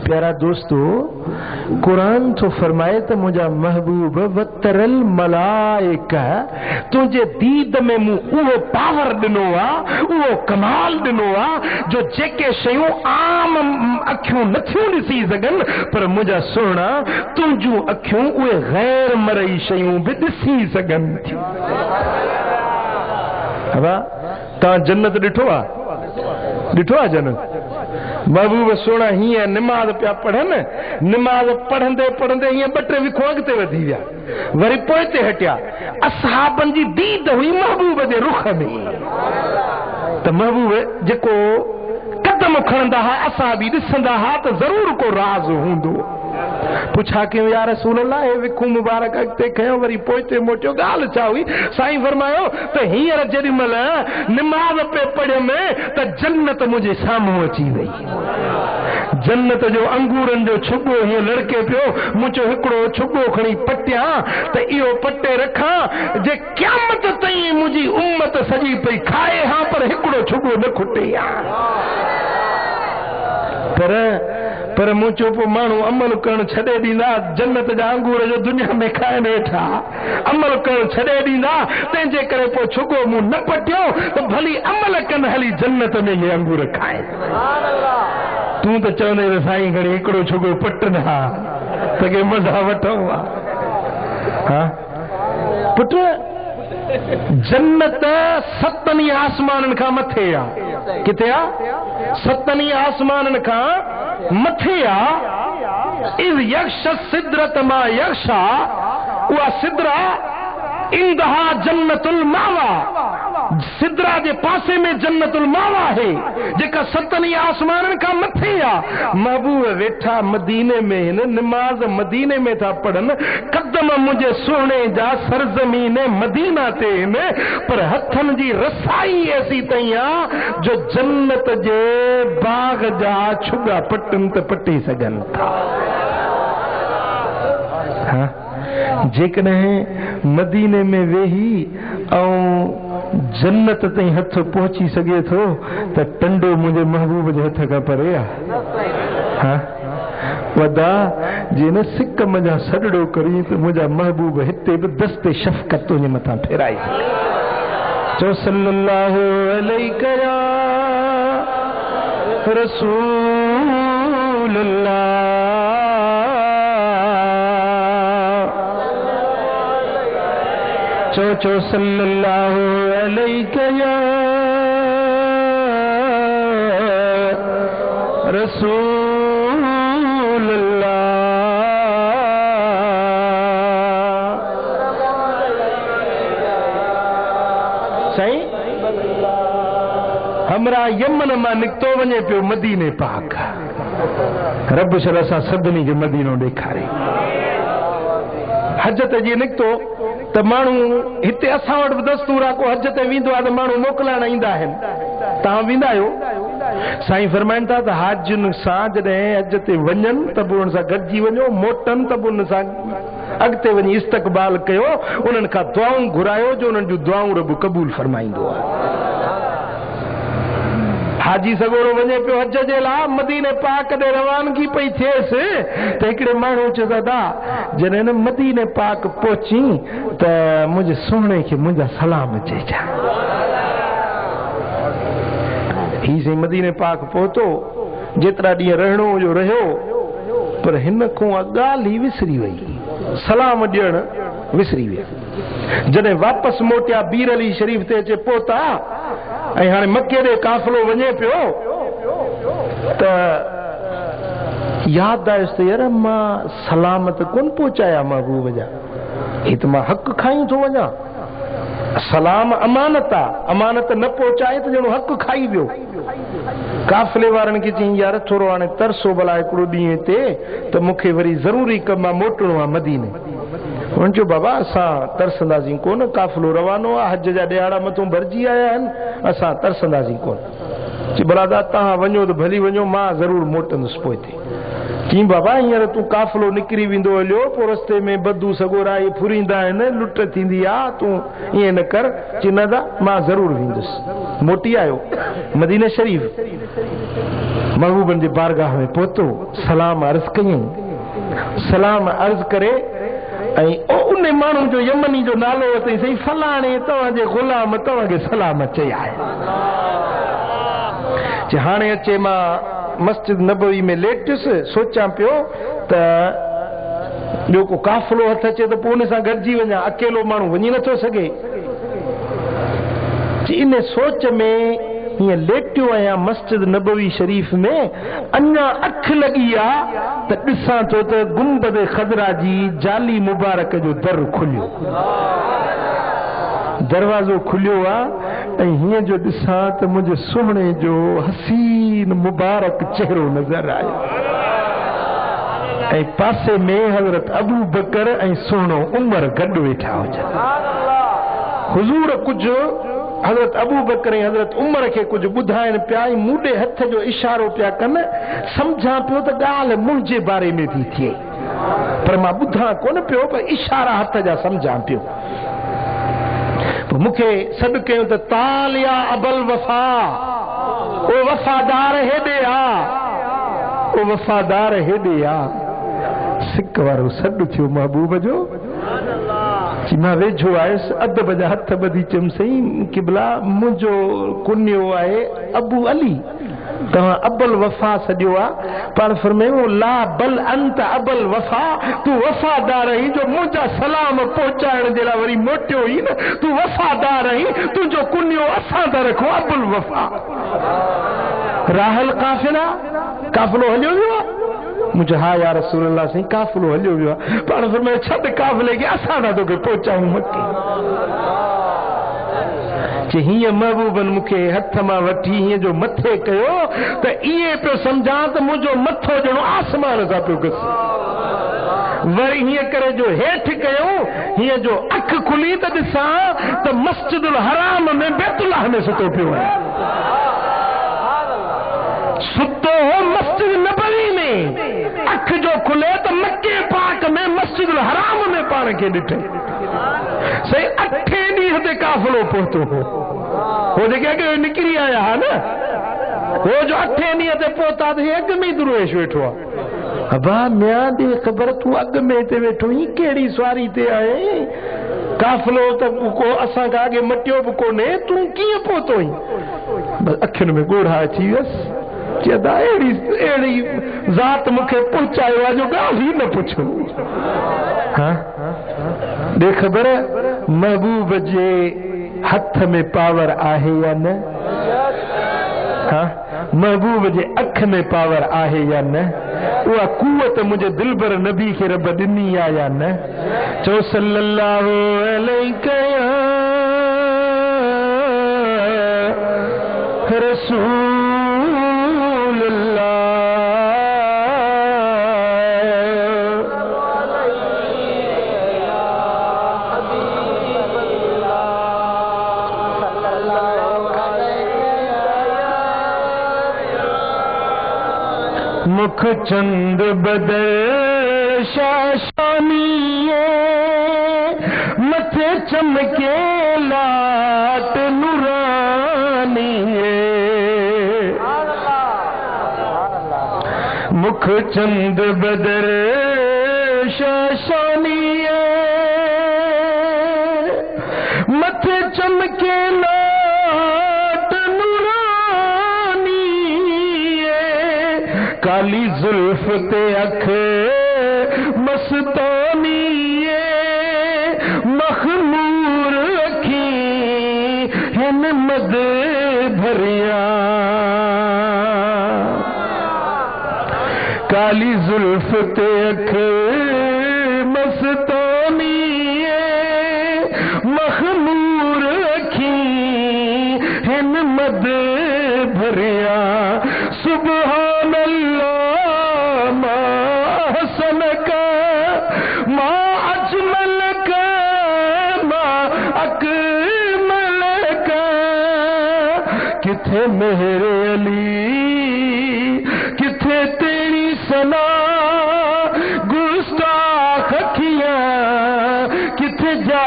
प्यारा दोस्तो, कुरान तो फरमाए तो मुझा महबूब वतरल मलाइका तुझे दीद में मु उहो पावर दिनो आ, उहो कमाल दिनो आ जो जेके शयूं आम अखियूं नथियूं ॾिसी सघनि, पर मुझा सोना तुंहिंजूं अखियूं उहे गैर मरई शयूं भी ॾिसी सघनि थियूं। हवा तव्हां जन्नत ॾिठो आहे जन्नत? महबूब सोना हीअं निमाज़ पिया पढ़नि, निमाज़ पढ़ंदे पढ़ंदे हीअं 2-3 विखो अॻिते वधी विया, वरी पोइ ते हटिया। असहाबनि जी दीद हुई महबूब जे रुख में, त महबूब जेको कदम खणंदा हुआ असां बि ॾिसंदा हुआ त ज़रूर को राज़ हूंदो। पुछा कयूं या रसूल अल्लाह, हे विखू मुबारक अॻिते खयो वरी पोइ ते मोटियो, ॻाल्हि छा हुई? साईं फरमायो त हींअर जेॾी महिल निमाज़ पे पढ़ियमि त जन्नत मुंहिंजे साम्हूं अची वई। जन्नत जो अंगूरनि जो छुॻो हीअं लड़के पियो, मूं चयो हिकिड़ो छुॻो खणी पटियां त इहो पटे रखां, जे क़यामत ताईं मुंहिंजी उम्मत सॼी पई खाए हा, पर हिकिड़ो छुॻो न खुटे हा। पर मूं चयो पोइ माण्हू अमल करणु छॾे ॾींदा, जन्नत जा अंगूर जो दुनिया में खाइनि वेठा, अमल करणु छॾे ॾींदा, तंहिंजे करे पोइ छुॻो मूं न पटियो त भली अमल कनि हली जन्नत में इहे अंगूर खाइनि। तूं त चवंदे त साईं घणी हिकिड़ो छुॻो पटनि हा त के मज़ा वठूं हा। पुट जन्नत 7 आसमाननि खां मथे आहे। किथे आहे? 7 आसमाननि खां मथे आहे। इज़ यक्ष सिदरत मा यक्शा, उहा सिदरा इंदहा जन्नतुल मावा, सिदरा जे पासे में जन्नतुल मावा है, जेका 7 आसमाननि खां मथे आहे। महबूब वेठा मदीने में न, निमाज़ मदीने में था पढ़नि, कदम मुंहिंजे सोने जा सरज़मीन मदीना ते आहिनि, पर हथनि जी रसाई ऐसी ताईं आहे जो जन्नत जे बाग जा छुॻा पटनि त पटे सघनि था। जेकॾहिं मदीने में वेही ऐं जन्नत ताईं हथ पहुची सघे थो त टंडो मुंहिंजे महबूब जे हथ खां परे आहे। वदा जे न सिक मञा सॾड़ो करी त मुंहिंजा महबूब हिते बि दस्ते शफ़क़त तुंहिंजे मथां फेराए सघे। चो सल्लल्लाहु अलैहि या रसूल अल्लाह, चो सल्लल्लाहु अलैहि या रसूल अल्लाह। साईं हमरा यमन मां निकितो वञे पियो मदीने पाक, रब शर असां सभिनी खे मदीनो ॾेखारे। हज ते जीअं निकितो त माण्हू हिते असां वटि बि दस्तूर आहे, को हज ते वेंदो आहे त माण्हू मोकिलाइण ईंदा आहिनि। तव्हां वेंदा आहियो? साईं फरमाइनि था त हाजियुनि सां जॾहिं हज ते वञनि त पोइ उन सां गॾिजी वञो, मोटनि त पोइ उन सां अॻिते वञी इस्तक़बाल कयो, उन्हनि खां दुआऊं घुरायो जो उन्हनि जूं दुआऊं रब क़बूल फरमाईंदो आहे। हाजी सगोरो वञे पियो हज जे लाइ, मदीने पाक ॾे रवानगी पई थिएसि त हिकिड़े माण्हू चयो दादा जॾहिं न मदीने पाक पहुची त मुंहिंजे सोणे खे मुंहिंजा सलाम चइजां। ही साईं मदीने पाक पहुतो, जेतिरा ॾींहं रहणो हुयो रहियो, पर हिन खां ॻाल्हि ई विसरी वई, सलाम ॾियणु विसरी विया। जॾहिं वापसि मोटिया बीर अली शरीफ़ ते अचे पहुता ऐं हाणे मके ॾे काफ़िलो वञे पियो त यादि आयुसि त यार मां सलामत कोन पहुचाया महबूब जा, ही त मां हक़ खाई थो वञा। सलाम अमानत आहे, अमानत न पहुचाए त ॼणो हक़ खाई वियो। काफ़िले वारनि खे चई यार थोरो हाणे तरसो भला हिकिड़ो ॾींहं ते त मूंखे वरी ज़रूरी कमु आहे, मोटणो आहे मदीने। उन्हनि चयो बाबा असां तरसंदासीं कोन, काफ़िलो रवानो आहे, हज जा ॾियारा मथां भरिजी आया आहिनि, असां तरसंदासीं कोन। चई बरादा तव्हां वञो त भली वञो, मां ज़रूरु मोटंदुसि पोइ ते। चई बाबा हींअर तूं काफ़िलो निकिरी वेंदो हलियो, पोइ रस्ते में बदू सगोरा इहे फुरींदा आहिनि, लुट थींदी आहे, तूं ईअं न कर। चई न दा मां ज़रूरु वेंदुसि। मोटी आयो मदीने शरीफ़, महबूबन जे बारगाह में पहुतो, सलाम अर्ज कयईं। सलाम अर्ज करे ऐं उन माण्हू जो यमनी जो नालो वरितई, सही फलाणे तव्हांजे ग़ुलाम तव्हांखे सलाम चई आहे। हाणे अचे मां मस्जिद नबवी में लेटियुसि, सोचां पियो त ॿियो को काफ़िलो हथ अचे त पोइ उन सां गॾिजी वञा, अकेलो माण्हू वञी नथो सघे। इन सोच में हीअं लेटियो आहियां मस्जिद नबवी शरीफ़ में, अञा अख लॻी आहे त ॾिसां थो त गुंबद ख़दरा जी जाली मुबारक जो दर खुलियो, दरवाज़ो खुलियो आहे ऐं हीअं जो ॾिसां त मुंहिंजे सुहिणे जो हसीन मुबारक चेहरो नज़र आयो ऐं पासे में हज़रत अबू बकर ऐं सुहिणो उमर गॾु वेठा हुजनि। हुज़ूर कुझु हज़रत अबू बकर ऐं हज़रत उमर खे कुझु ॿुधाइनि पिया ऐं मूॾे हथ जो इशारो पिया कनि। सम्झां पियो त ॻाल्हि मुंहिंजे बारे में थी थिए, पर मां ॿुधां कोन पियो, पर इशारा हथ जा सम्झां पियो। मूंखे सॾु कयूं त ताल या अबल वफ़ा, ओ वफ़ादार हेॾे आ, ओ वफ़ादार हेॾे आ। सिक वारो सॾु थियो महबूब जो। मां वेझो आयुसि, अदब जा हथ ॿधी चयुमि, सही किबला मुंहिंजो कुन्यो आहे अबू अली, तव्हां अबल वफ़ा सॼो आहे। पाण फरमायूं ला बल अंत अबल वफ़ा, तूं वफ़ादार आहीं जो मुंहिंजा सलाम पहुचाइण जे लाइ वरी मोटियो ई न, तूं वफ़ादार आहीं, तुंहिंजो कुन्यो असां था रखूं अबुल वफ़ा। राहल काफ़िला, काफ़िलो हलियो वियो आहे? मुझे हा या रसूल अल्लाह, साईं काफ़िलो हलियो वियो आहे। पाण फरमायो छॾ काफ़िले खे, असां था तोखे पहुचाऊं मके। जे हीअं महबूबन मूंखे हथ मां वठी हीअं जो मथे कयो त इहे पियो सम्झां त मुंहिंजो मथो ॼणो आसमान सां पियो घसे। वरी हीअं करे जो हेठि कयो, हीअं जो अख खुली त ॾिसां त मस्जिदुल हराम में बैतुल्लाह में सुतो पियो आहे। सुतो हो मस्जिद नबवी में, अख जो खुले त मके पाक में मस्जिदुल हराम में पाण खे ॾिठे। सही 8 ॾींहं ते काफ़िलो पहुतो हो, हो जेके अॻु निकिरी आया हा न, हो जो 8 ॾींहं ते पहुता त अॻु में दुरुवेश वेठो आहे। अबा म्या दे ख़बर, तूं अॻु में ते वेठो ही, कहिड़ी सवारी ते आहे? काफ़िलो त को असां खां अॻे मटियो बि कोन्हे, तूं कीअं पहुतो ही? बस अखियुनि में ॻोढ़ा अची वियसि। चवंदा अहिड़ी ज़ात मूंखे पहुचायो आहे जो ॻाल्हि ई न पुछो। हाँ दे ख़बर महबूब जे हथ में पावर आहे या न? हाँ महबूब जे अख में पावर आहे या न? उहा कुवत मुंहिंजे दिलबर नबी खे रब ॾिनी आहे या न? चओ सल्लल्लाहु अलैहि रसूल मुख चंद बदर शाशानिए, मथे चमके लाट नूरानिए। मुख चंद बदर शाशानिए, मथे चमके लाट काली जुल्फ ते अख मस्तानिए, मखमूर अखी हिन मद भरिया। काली जुल्फ ते अख मस्तानिए, मखमूर अखी हिन मद भरिया। सुभान अल्लाह मा हसन का मा अजमल का मा अकमल का। किथे मेरे अली किथे तेरी सना, गुस्ताख अखियां किथे जा